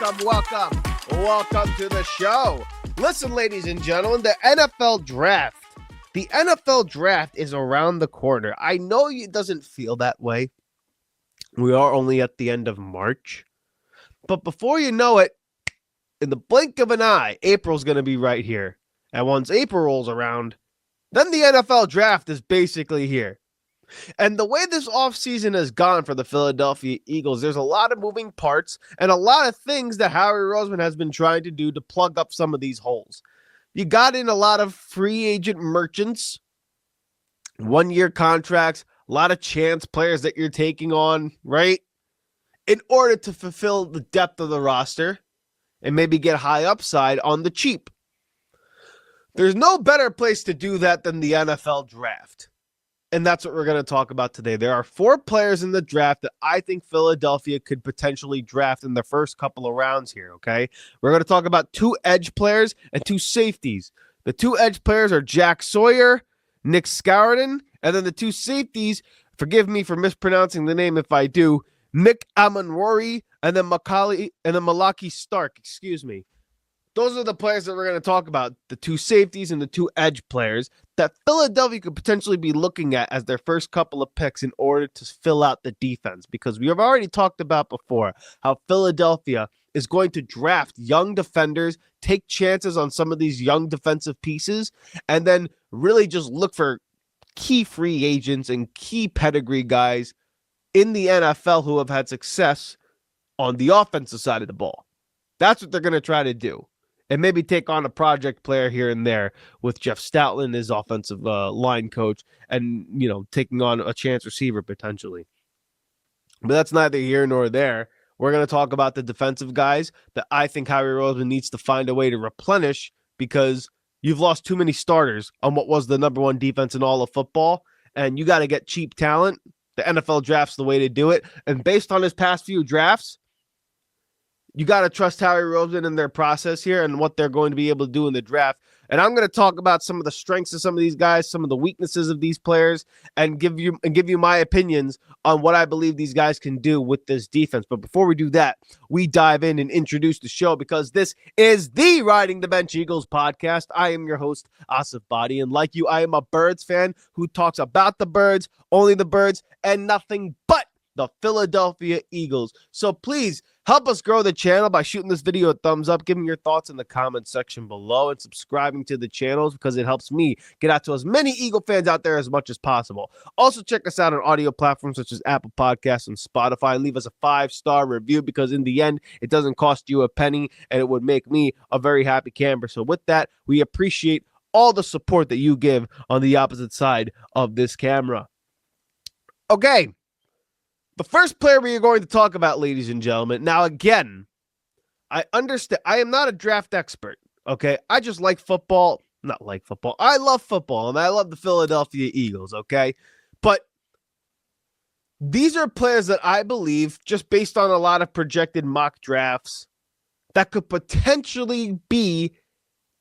Welcome to the show. Listen, ladies and gentlemen, the NFL draft. The NFL draft is around the corner. I know it doesn't feel that way. We are only at the end of March. But before you know it, in the blink of an eye, April's going to be right here. And once April rolls around, then the NFL draft is basically here. And the way this offseason has gone for the Philadelphia Eagles, there's a lot of moving parts and a lot of things that Howie Roseman has been trying to do to plug up some of these holes. You got in a lot of free agent merchants, one-year contracts, a lot of chance players that you're taking on, right? In order to fulfill the depth of the roster and maybe get high upside on the cheap. There's no better place to do that than the NFL draft. And that's what we're going to talk about today. There are 4 players in the draft that I think Philadelphia could potentially draft in the first couple of rounds here, okay? We're going to talk about 2 edge players and 2 safeties. The 2 edge players are Jack Sawyer, Nick Scourton, and then the 2 safeties, forgive me for mispronouncing the name if I do, Nick Emmanwori and then Malaki Starks, Those are the players that we're going to talk about, the 2 safeties and the 2 edge players that Philadelphia could potentially be looking at as their first couple of picks in order to fill out the defense. Because we have already talked about before how Philadelphia is going to draft young defenders, take chances on some of these young defensive pieces, and then really just look for key free agents and key pedigree guys in the NFL who have had success on the offensive side of the ball. That's what they're going to try to do. And maybe take on a project player here and there with Jeff Stoutland, his offensive line coach, and, taking on a chance receiver potentially. But that's neither here nor there. We're going to talk about the defensive guys that I think Howie Roseman needs to find a way to replenish because you've lost too many starters on what was the number 1 defense in all of football, and you got to get cheap talent. The NFL draft's the way to do it. And based on his past few drafts, you got to trust Howie Roseman in their process here and what they're going to be able to do in the draft. And I'm going to talk about some of the strengths of some of these guys, some of the weaknesses of these players, and give you my opinions on what I believe these guys can do with this defense. But before we do that, we dive in and introduce the show because this is the Riding the Bench Eagles podcast. I am your host, Asif Badi, and like you, I am a Birds fan who talks about the Birds, only the Birds, and nothing but the Philadelphia Eagles. So please help us grow the channel by shooting this video a thumbs up, giving your thoughts in the comment section below, and subscribing to the channels because it helps me get out to as many Eagle fans out there as much as possible. Also, check us out on audio platforms such as Apple Podcasts and Spotify, and leave us a 5-star review because in the end, it doesn't cost you a penny, and it would make me a very happy camper. So with that, we appreciate all the support that you give on the opposite side of this camera. Okay. The first player we are going to talk about, ladies and gentlemen. Now, again, I understand. I am not a draft expert, okay? I just like football. Not like football. I love football, and I love the Philadelphia Eagles, okay? But these are players that I believe, just based on a lot of projected mock drafts, that could potentially be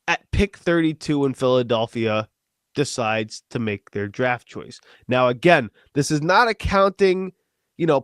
at pick 32 when Philadelphia decides to make their draft choice. Now, again, this is not accounting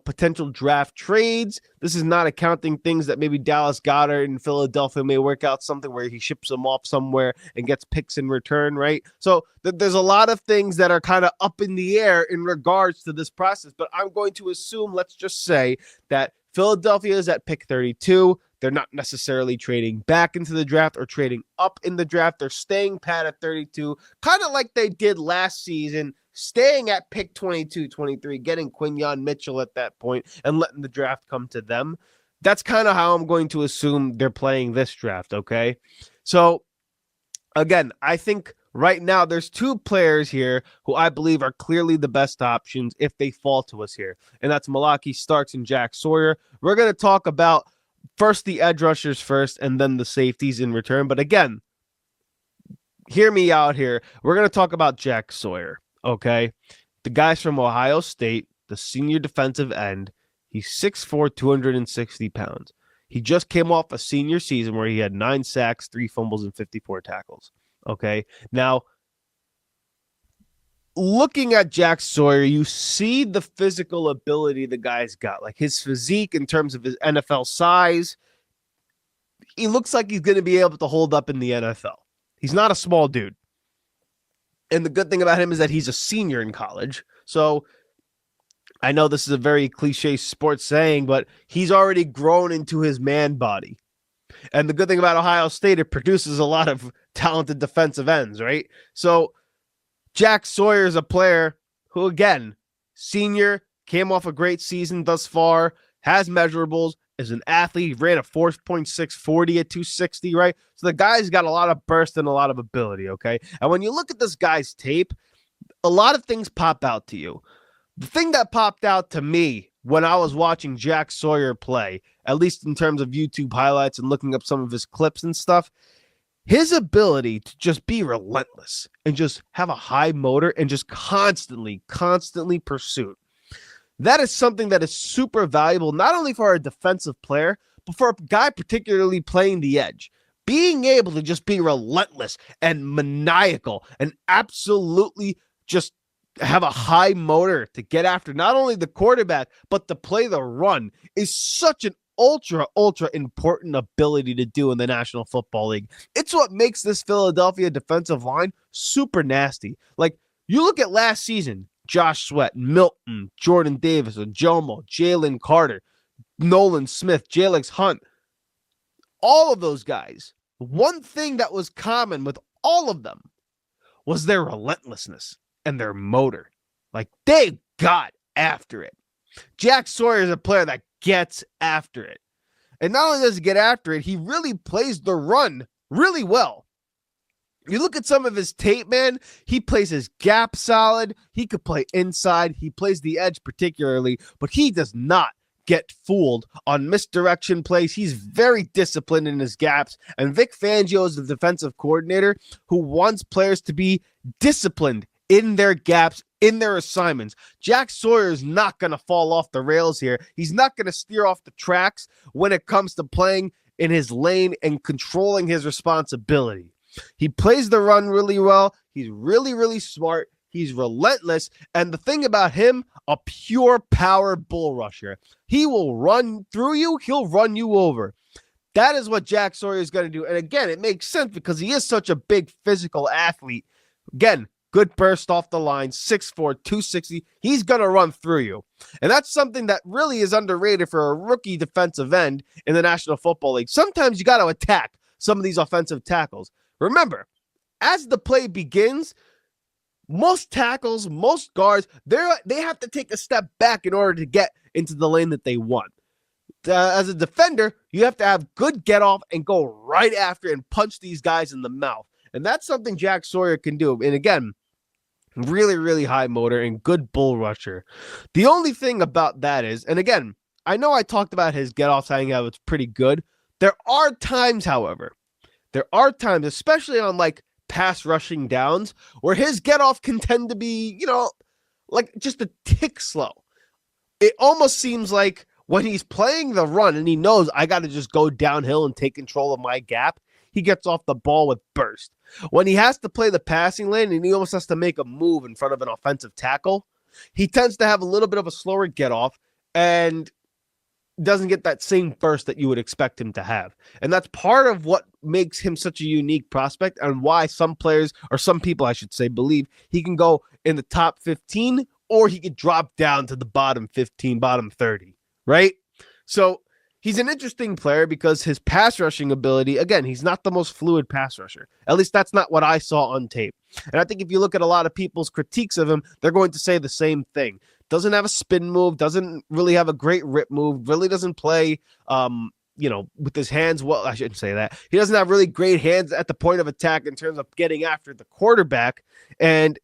potential draft trades. This is not accounting things that maybe Dallas Goedert in Philadelphia may work out something where he ships them off somewhere and gets picks in return, right? So there's a lot of things that are kind of up in the air in regards to this process, but I'm going to assume, let's just say that Philadelphia is at pick 32. They're not necessarily trading back into the draft or trading up in the draft. They're staying pat at 32, kind of like they did last season, staying at pick 22, 23, getting Quinyon Mitchell at that point and letting the draft come to them. That's kind of how I'm going to assume they're playing this draft, okay? So, again, I think right now there's 2 players here who I believe are clearly the best options if they fall to us here, and that's Malaki Starks and Jack Sawyer. We're going to talk about first the edge rushers first and then the safeties in return. But again, hear me out here. We're going to talk about Jack Sawyer. Okay, the guy's from Ohio State, the senior defensive end. He's 6'4", 260 pounds. He just came off a senior season where he had 9 sacks, 3 fumbles, and 54 tackles. Okay, now looking at Jack Sawyer, you see the physical ability the guy's got, like his physique in terms of his NFL size. he looks like he's going to be able to hold up in the NFL. He's not a small dude. And the good thing about him is that he's a senior in college. So I know this is a very cliche sports saying, but he's already grown into his man body. And the good thing about Ohio State, it produces a lot of talented defensive ends, right? So Jack Sawyer is a player who, again, senior, came off a great season thus far, has measurables, is an athlete, ran a 4.640 at 260, right? So the guy's got a lot of burst and a lot of ability, okay? And when you look at this guy's tape, a lot of things pop out to you. The thing that popped out to me when I was watching Jack Sawyer play, at least in terms of YouTube highlights and looking up some of his clips and stuff, his ability to just be relentless and just have a high motor and just constantly pursue. That is something that is super valuable, not only for a defensive player, but for a guy particularly playing the edge. Being able to just be relentless and maniacal and absolutely just have a high motor to get after not only the quarterback, but to play the run is such an ultra important ability to do in the National Football League. It's what makes this Philadelphia defensive line super nasty. Like, you look at last season, Josh Sweat, Milton, Jordan Davis, Jomo, Jalen Carter, Nolan Smith, Jalex Hunt, all of those guys, one thing that was common with all of them was their relentlessness and their motor. Like, they got after it. Jack Sawyer is a player that gets after it. And not only does he get after it, he really plays the run really well. You look at some of his tape, man, he plays his gap solid. He could play inside. He plays the edge particularly, but he does not get fooled on misdirection plays. He's very disciplined in his gaps. And Vic Fangio is the defensive coordinator who wants players to be disciplined in their gaps, in their assignments. Jack Sawyer is not going to fall off the rails here. He's not going to steer off the tracks when it comes to playing in his lane and controlling his responsibility. He plays the run really well. He's really smart. He's relentless. And the thing about him, a pure power bull rusher. He will run through you. He'll run you over. That is what Jack Sawyer is going to do. And again, it makes sense because he is such a big physical athlete. Again, good burst off the line, 6'4", 260. He's going to run through you. And that's something that really is underrated for a rookie defensive end in the National Football League. Sometimes you got to attack some of these offensive tackles. Remember, as the play begins, most tackles, most guards, they have to take a step back in order to get into the lane that they want. As a defender, you have to have good get off and go right after and punch these guys in the mouth. And that's something Jack Sawyer can do. And again, really high motor and good bull rusher. The only thing about that is, and again, I know I talked about his get off saying how it's pretty good. There are times, however, especially on like pass rushing downs, where his get off can tend to be, like just a tick slow. It almost seems like when he's playing the run and he knows I got to just go downhill and take control of my gap, he gets off the ball with burst. When he has to play the passing lane and he almost has to make a move in front of an offensive tackle, he tends to have a little bit of a slower get off and doesn't get that same burst that you would expect him to have. And that's part of what makes him such a unique prospect and why some players, or some people I should say, believe he can go in the top 15 or he could drop down to the bottom 15, bottom 30, right? So he's an interesting player because his pass rushing ability, again, he's not the most fluid pass rusher. At least that's not what I saw on tape. And I think if you look at a lot of people's critiques of him, they're going to say the same thing. Doesn't have a spin move, doesn't really have a great rip move, really doesn't play, with his hands. Well, I shouldn't say that. He doesn't have really great hands at the point of attack in terms of getting after the quarterback. And,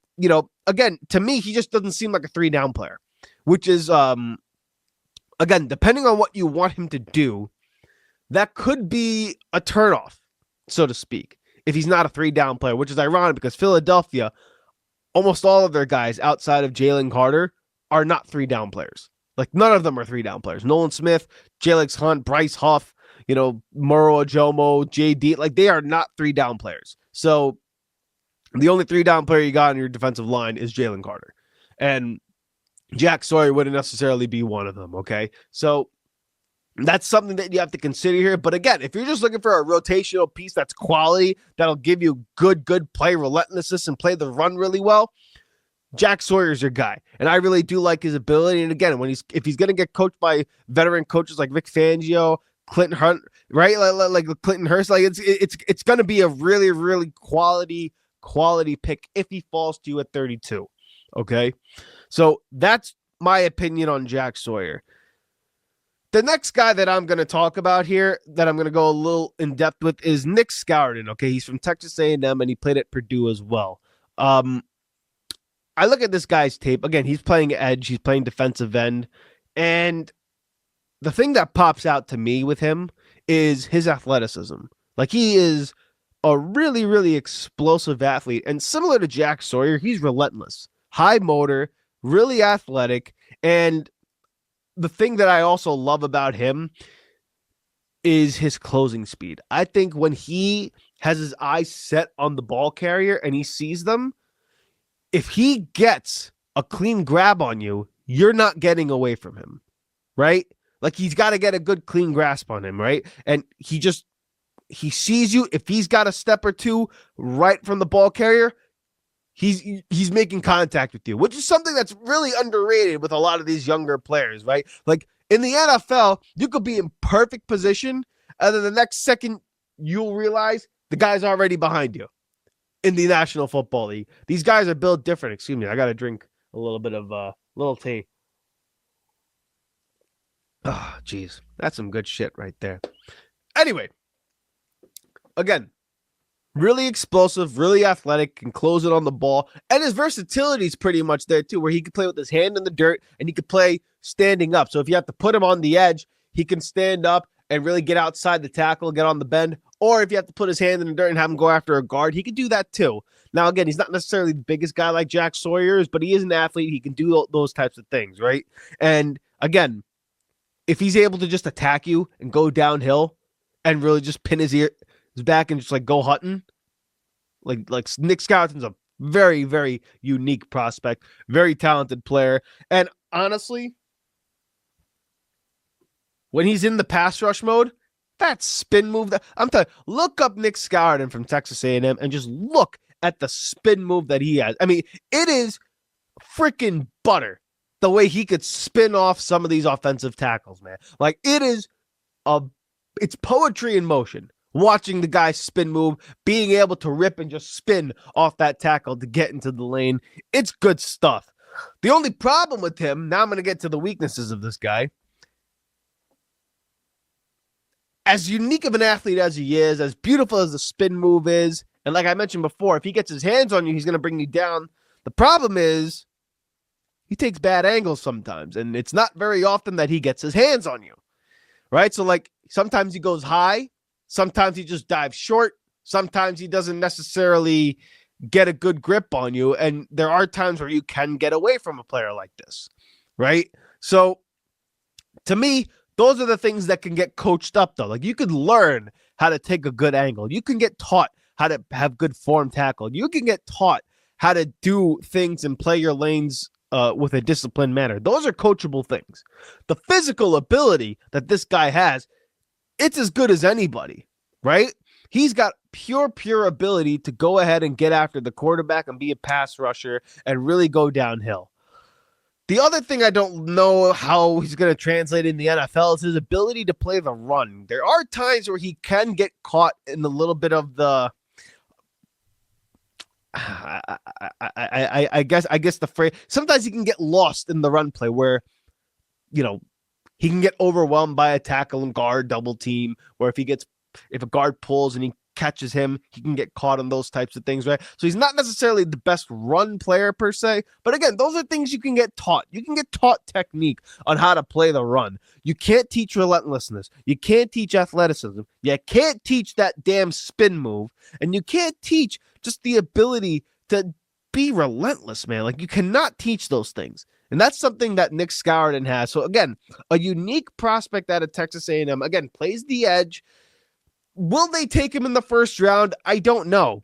again, to me, he just doesn't seem like a 3-down player, which is, again, depending on what you want him to do, that could be a turnoff, so to speak, if he's not a 3-down player, which is ironic because Philadelphia, almost all of their guys outside of Jalen Carter are not 3-down players. Like, none of them are 3-down players. Nolan Smith, Jalex Hunt, Bryce Huff, Moro Ajomo, JD, like, they are not 3-down players. So the only 3-down player you got on your defensive line is Jalen Carter. And Jack Sawyer wouldn't necessarily be one of them, okay? So That's something that you have to consider here. But again, if you're just looking for a rotational piece that's quality, that'll give you good play, relentlessness, and play the run really well, Jack Sawyer's your guy. And I really do like his ability. And again, if he's going to get coached by veteran coaches like Vic Fangio, Clinton Hunt, right? Like Clinton Hurst, like it's going to be a really, really quality pick if he falls to you at 32. Okay. So that's my opinion on Jack Sawyer. The next guy that I'm going to talk about here, that I'm going to go a little in depth with, is Nic Scourton. Okay, he's from Texas A&M, and he played at Purdue as well. I look at this guy's tape. Again, he's playing edge. He's playing defensive end. And the thing that pops out to me with him is his athleticism. Like, he is a really, really explosive athlete. And similar to Jack Sawyer, he's relentless. High motor, really athletic, and the thing that I also love about him is his closing speed. I think when he has his eyes set on the ball carrier and he sees them, if he gets a clean grab on you, you're not getting away from him, right? Like, he's got to get a good clean grasp on him, right? And he sees you. If he's got a step or two right from the ball carrier, he's making contact with you, which is something that's really underrated with a lot of these younger players, right? Like, in the NFL, you could be in perfect position, and then the next second you'll realize the guy's already behind you. In the National Football League, these guys are built different. Excuse me, I got to drink a little bit of little tea. Oh, geez, that's some good shit right there. Anyway, again, really explosive, really athletic, can close it on the ball. And his versatility is pretty much there too, where he can play with his hand in the dirt and he can play standing up. So if you have to put him on the edge, he can stand up and really get outside the tackle, get on the bend. Or if you have to put his hand in the dirt and have him go after a guard, he can do that too. Now, again, he's not necessarily the biggest guy like Jack Sawyer is, but he is an athlete. He can do those types of things, right? And again, if he's able to just attack you and go downhill and really just pin his back and just like go hunting, like Nic Scourton's a very, very unique prospect, very talented player. And honestly, when he's in the pass rush mode, that spin move, I'm telling you, look up Nic Scourton from Texas A&M and just look at the spin move that he has. I mean, it is freaking butter the way he could spin off some of these offensive tackles, man. Like, it's poetry in motion. Watching the guy spin move, being able to rip and just spin off that tackle to get into the lane. It's good stuff. The only problem with him, now I'm going to get to the weaknesses of this guy. As unique of an athlete as he is, as beautiful as the spin move is, and like I mentioned before, if he gets his hands on you, he's going to bring you down. The problem is he takes bad angles sometimes, and it's not very often that he gets his hands on you, right? So, like, sometimes he goes high, sometimes he just dives short, sometimes he doesn't necessarily get a good grip on you, and there are times where you can get away from a player like this, right? So, to me, those are the things that can get coached up, though. Like, you could learn how to take a good angle. You can get taught how to have good form tackle. You can get taught how to do things and play your lanes with a disciplined manner. Those are coachable things. The physical ability that this guy has, it's as good as anybody, right? He's got pure ability to go ahead and get after the quarterback and be a pass rusher and really go downhill. The other thing I don't know how he's going to translate in the NFL is his ability to play the run. There are times where he can get caught in a little bit of the I guess the phrase, sometimes he can get lost in the run play where, you know, he can get overwhelmed by a tackle and guard double team, where if a guard pulls and he catches him, he can get caught on those types of things, right? So he's not necessarily the best run player per se, but again, those are things you can get taught. You can get taught technique on how to play the run. You can't teach relentlessness. You can't teach athleticism. You can't teach that damn spin move, and you can't teach just the ability to be relentless, man. Like, you cannot teach those things. And that's something that Nic Scourton has. So again, a unique prospect out of Texas A&M. Again, plays the edge. Will they take him in the first round? I don't know.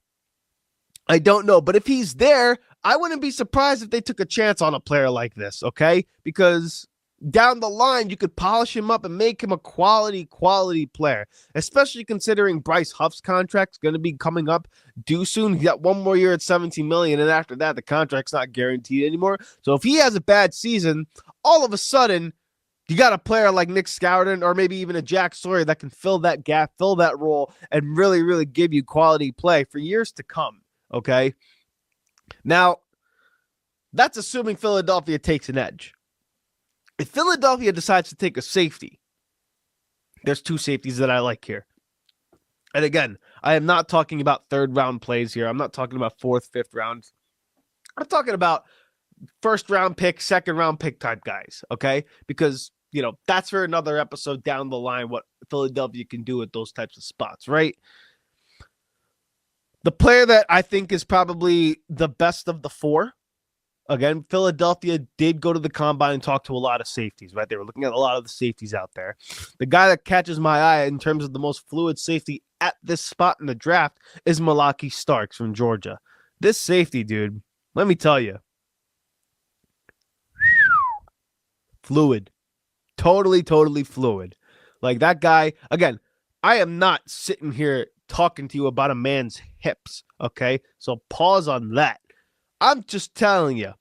But if he's there, I wouldn't be surprised if they took a chance on a player like this, okay? Because down the line, you could polish him up and make him a quality player, especially considering Bryce Huff's contract's going to be coming up due soon. He got one more year at $17 million, and after that, the contract's not guaranteed anymore. So if he has a bad season, all of a sudden, you got a player like Nic Scourton or maybe even a Jack Sawyer that can fill that gap, fill that role, and really, really give you quality play for years to come, okay? Now, that's assuming Philadelphia takes an edge. If Philadelphia decides to take a safety, there's two safeties that I like here. And again, I am not talking about third-round plays here. I'm not talking about fourth, fifth rounds. I'm talking about first-round pick, second-round pick type guys, okay? Because, that's for another episode down the line, what Philadelphia can do at those types of spots, right? The player that I think is probably the best of the four, again, Philadelphia did go to the combine and talk to a lot of safeties, right? They were looking at a lot of the safeties out there. The guy that catches my eye in terms of the most fluid safety at this spot in the draft is Malaki Starks from Georgia. This safety, dude, let me tell you, fluid. Totally fluid. Like that guy, again, I am not sitting here talking to you about a man's hips, okay? So pause on that. I'm just telling you,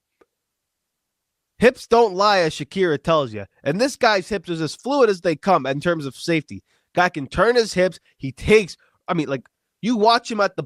hips don't lie, as Shakira tells you. And this guy's hips is as fluid as they come in terms of safety. Guy can turn his hips. He takes, you watch him at the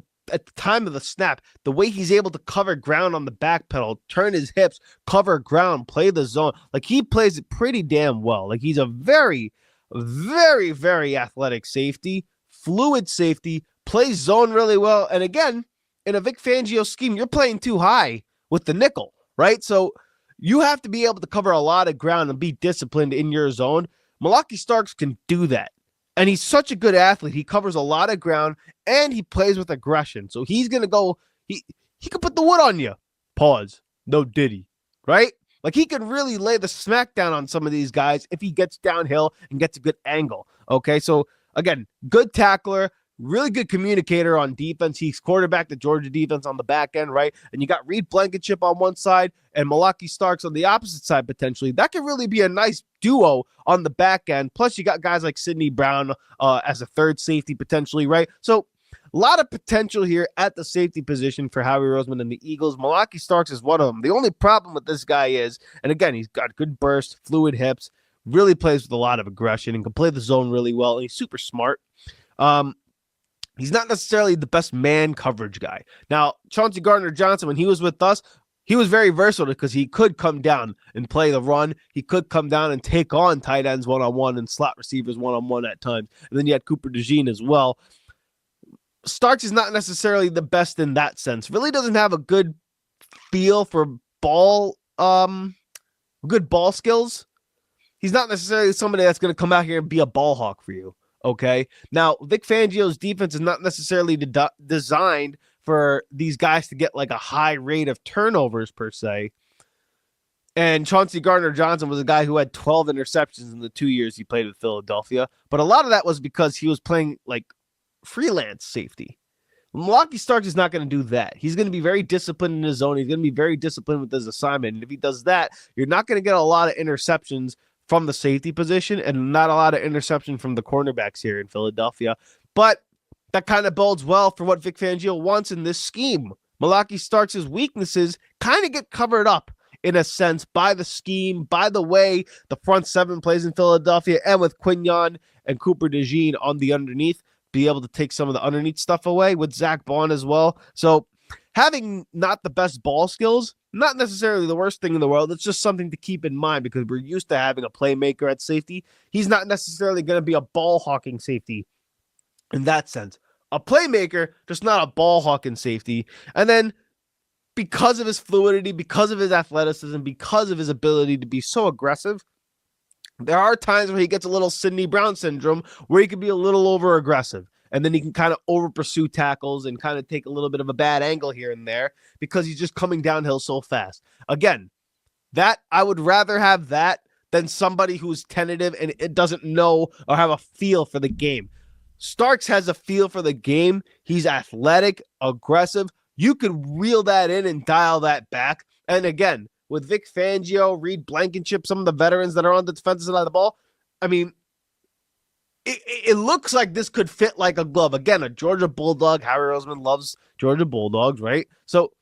time of the snap, the way he's able to cover ground on the back pedal, turn his hips, cover ground, play the zone. Like, he plays it pretty damn well. Like, he's a very, very, very athletic safety, fluid safety, plays zone really well. And again, in a Vic Fangio scheme, you're playing too high with the nickel, right? So you have to be able to cover a lot of ground and be disciplined in your zone. Malaki Starks can do that. And he's such a good athlete. He covers a lot of ground, and he plays with aggression. So he's going to go, he could put the wood on you. Pause. No diddy, right? Like, he could really lay the smack down on some of these guys if he gets downhill and gets a good angle, okay? So, again, good tackler, really good communicator on defense. He's quarterback the Georgia defense on the back end, right? And you got Reed Blankenship on one side and Malaki Starks on the opposite side potentially. That could really be a nice duo on the back end. Plus, you got guys like Sidney Brown as a third safety potentially, right? So, a lot of potential here at the safety position for Howie Roseman and the Eagles. Malaki Starks is one of them. The only problem with this guy is, and again, he's got good burst, fluid hips, really plays with a lot of aggression and can play the zone really well, and he's super smart. He's not necessarily the best man coverage guy. Now, Chauncey Gardner-Johnson, when he was with us, he was very versatile because he could come down and play the run. He could come down and take on tight ends one-on-one and slot receivers one-on-one at times. And then you had Cooper DeJean as well. Starks is not necessarily the best in that sense. Really doesn't have a good feel for good ball skills. He's not necessarily somebody that's going to come out here and be a ball hawk for you. Okay. Now, Vic Fangio's defense is not necessarily designed for these guys to get like a high rate of turnovers per se. And Chauncey Gardner-Johnson was a guy who had 12 interceptions in the 2 years he played with Philadelphia. But a lot of that was because he was playing like freelance safety. Malaki Starks is not going to do that. He's going to be very disciplined in his zone. He's going to be very disciplined with his assignment. And if he does that, you're not going to get a lot of interceptions from the safety position and not a lot of interception from the cornerbacks here in Philadelphia. But that kind of bodes well for what Vic Fangio wants in this scheme. Malaki Starks' weaknesses kind of get covered up in a sense by the scheme, by the way the front seven plays in Philadelphia, and with Quignon and Cooper DeJean on the underneath, be able to take some of the underneath stuff away with Zach Bond as well. So having not the best ball skills, not necessarily the worst thing in the world. It's just something to keep in mind because we're used to having a playmaker at safety. He's not necessarily going to be a ball hawking safety in that sense. A playmaker, just not a ball hawking safety. And then because of his fluidity, because of his athleticism, because of his ability to be so aggressive, there are times where he gets a little Sidney Brown syndrome where he can be a little over aggressive. And then he can kind of over pursue tackles and kind of take a little bit of a bad angle here and there because he's just coming downhill so fast. Again, that I would rather have that than somebody who's tentative and it doesn't know or have a feel for the game. Starks has a feel for the game. He's athletic, aggressive. You could reel that in and dial that back. And again, with Vic Fangio, Reed Blankenship, some of the veterans that are on the defensive side of the ball, I mean, it looks like this could fit like a glove. Again, a Georgia Bulldog. Howie Roseman loves Georgia Bulldogs, right? So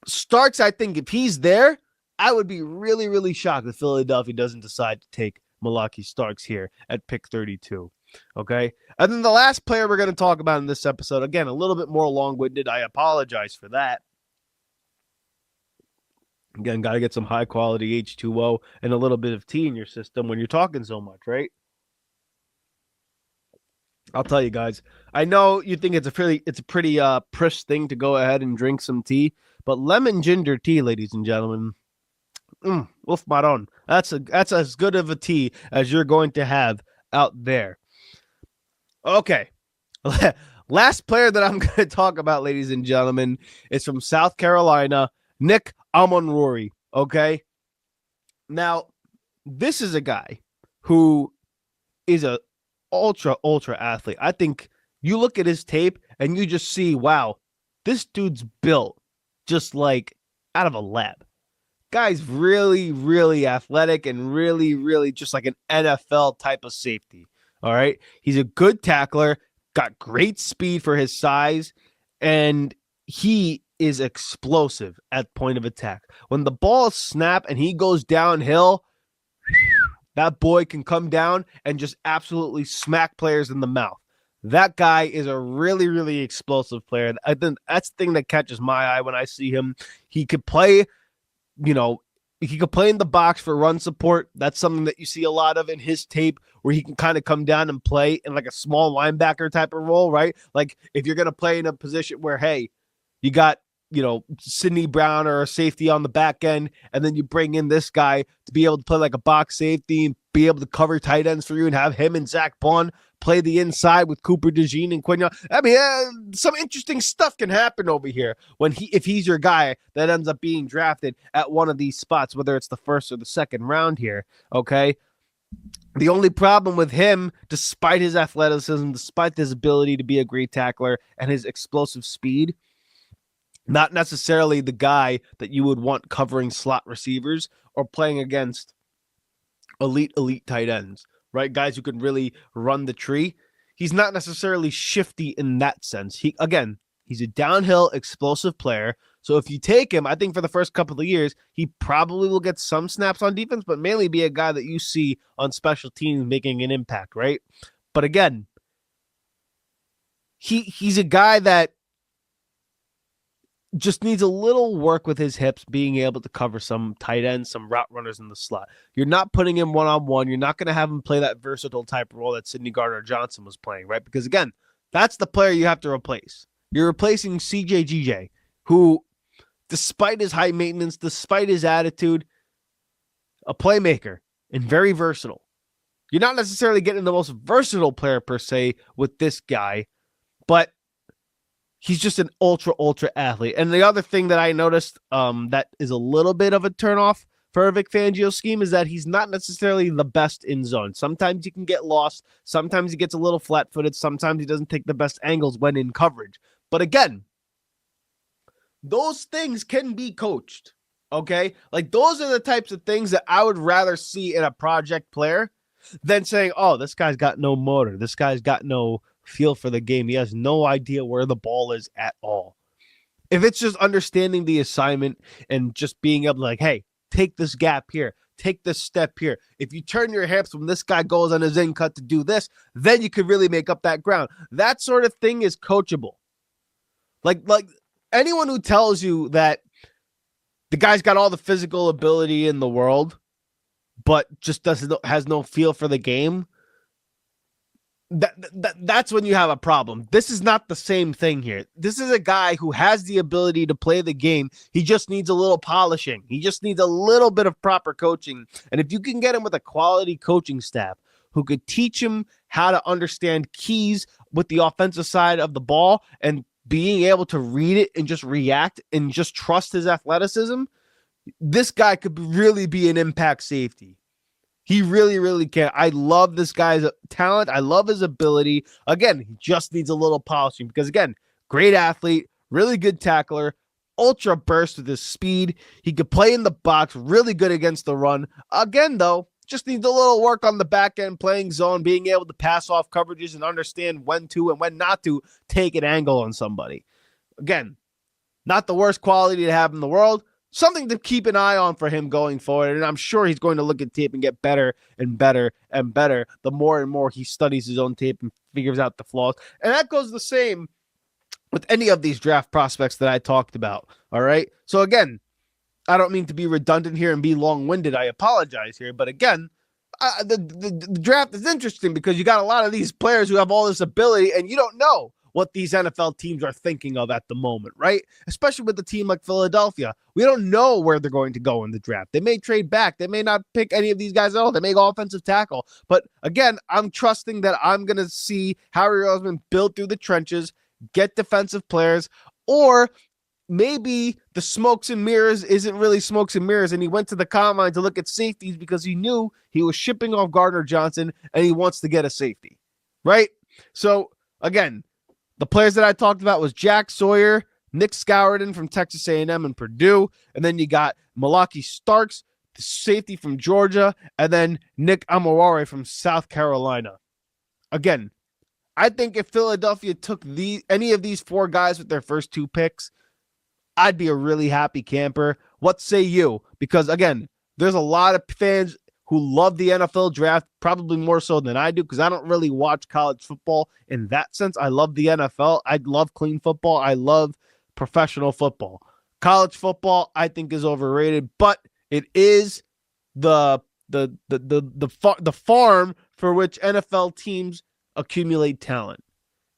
Starks, I think if he's there, I would be really, really shocked if Philadelphia doesn't decide to take Malaki Starks here at pick 32. Okay? And then the last player we're going to talk about in this episode, again, a little bit more long-winded. I apologize for that. Again, got to get some high-quality H2O and a little bit of tea in your system when you're talking so much, right? I'll tell you guys, I know you think it's a pretty prish thing to go ahead and drink some tea, but lemon ginger tea, ladies and gentlemen, uf maron. That's as good of a tea as you're going to have out there. Okay. Last player that I'm going to talk about, ladies and gentlemen, is from South Carolina, Nick Emmanwori. Okay. Now, this is a guy who is a ultra athlete. I think you look at his tape and you just see, wow, this dude's built just like out of a lab. Guy's really, really athletic and really, really just like an NFL type of safety. All right. He's a good tackler, got great speed for his size, and he is explosive at point of attack. When the ball is snapped and he goes downhill, that boy can come down and just absolutely smack players in the mouth. That guy is a really, really explosive player. I think that's the thing that catches my eye when I see him. He could play, he could play in the box for run support. That's something that you see a lot of in his tape, where he can kind of come down and play in like a small linebacker type of role, right? Like if you're going to play in a position where, hey, you got, Sidney Brown or a safety on the back end, and then you bring in this guy to be able to play like a box safety and be able to cover tight ends for you and have him and Zach Bond play the inside with Cooper DeJean and Quignon. I mean, some interesting stuff can happen over here if he's your guy that ends up being drafted at one of these spots, whether it's the first or the second round here, okay? The only problem with him, despite his athleticism, despite his ability to be a great tackler and his explosive speed, not necessarily the guy that you would want covering slot receivers or playing against elite tight ends, right? Guys who can really run the tree. He's not necessarily shifty in that sense. He's a downhill explosive player. So if you take him, I think for the first couple of years, he probably will get some snaps on defense, but mainly be a guy that you see on special teams making an impact, right? But again, he's a guy that just needs a little work with his hips, being able to cover some tight ends, some route runners in the slot. You're not putting him one-on-one. You're not going to have him play that versatile type of role that Sidney Gardner-Johnson was playing, right? Because, again, that's the player you have to replace. You're replacing CJGJ, who, despite his high maintenance, despite his attitude, a playmaker and very versatile. You're not necessarily getting the most versatile player, per se, with this guy, but he's just an ultra athlete. And the other thing that I noticed that is a little bit of a turnoff for a Vic Fangio scheme is that he's not necessarily the best in zone. Sometimes he can get lost. Sometimes he gets a little flat-footed. Sometimes he doesn't take the best angles when in coverage. But again, those things can be coached, okay? Like, those are the types of things that I would rather see in a project player than saying, oh, this guy's got no motor. This guy's got no feel for the game. He has no idea where the ball is at all. If it's just understanding the assignment and just being able to, like, hey, take this gap here, take this step here. If you turn your hips when this guy goes on his in cut to do this, then you could really make up that ground. That sort of thing is coachable. Like anyone who tells you that the guy's got all the physical ability in the world, but just has no feel for the game, that's when you have a problem. This is not the same thing here. This is a guy who has the ability to play the game. He just needs a little polishing. He just needs a little bit of proper coaching. And if you can get him with a quality coaching staff who could teach him how to understand keys with the offensive side of the ball and being able to read it and just react and just trust his athleticism, this guy could really be an impact safety. He really, really can. I love this guy's talent. I love his ability. Again, he just needs a little polishing because, again, great athlete, really good tackler, ultra burst with his speed. He could play in the box, really good against the run. Again, though, just needs a little work on the back end, playing zone, being able to pass off coverages and understand when to and when not to take an angle on somebody. Again, not the worst quality to have in the world. Something to keep an eye on for him going forward. And I'm sure he's going to look at tape and get better and better and better the more and more he studies his own tape and figures out the flaws. And that goes the same with any of these draft prospects that I talked about. All right. So again, I don't mean to be redundant here and be long-winded. I apologize here. But again, the draft is interesting because you got a lot of these players who have all this ability and you don't know what these NFL teams are thinking of at the moment, right? Especially with a team like Philadelphia. We don't know where they're going to go in the draft. They may trade back. They may not pick any of these guys at all. They may go offensive tackle. But again, I'm trusting that I'm going to see Howie Roseman build through the trenches, get defensive players, or maybe the smokes and mirrors isn't really smokes and mirrors, and he went to the combine to look at safeties because he knew he was shipping off Gardner Johnson and he wants to get a safety, right? So again, the players that I talked about was Jack Sawyer, Nick Scourton from Texas A&M and Purdue, and then you got Malaki Starks, the safety from Georgia, and then Nick Emmanwori from South Carolina. Again, I think if Philadelphia took any of these four guys with their first two picks, I'd be a really happy camper. What say you? Because again, there's a lot of fans who love the NFL draft, probably more so than I do, because I don't really watch college football in that sense. I love the NFL. I love clean football. I love professional football. College football, I think, is overrated, but it is the farm for which NFL teams accumulate talent.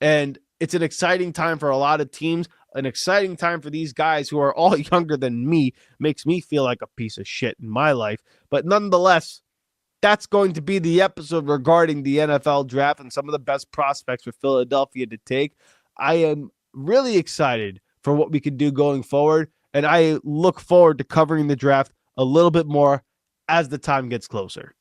And it's an exciting time for a lot of teams, an exciting time for these guys who are all younger than me. Makes me feel like a piece of shit in my life. But nonetheless, that's going to be the episode regarding the NFL draft and some of the best prospects for Philadelphia to take. I am really excited for what we can do going forward, and I look forward to covering the draft a little bit more as the time gets closer.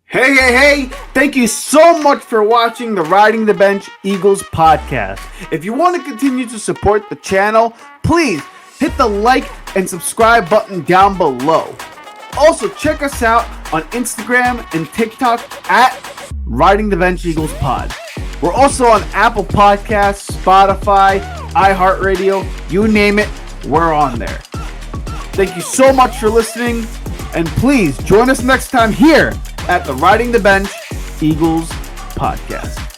Hey, thank you so much for watching the Riding the Bench Eagles podcast. If you want to continue to support the channel, please hit the like and subscribe button down below. Also, check us out on Instagram and TikTok at Riding the Bench Eagles Pod. We're also on Apple Podcasts, Spotify, iHeartRadio, you name it, we're on there. Thank you so much for listening, and please join us next time here at the Riding the Bench Eagles podcast.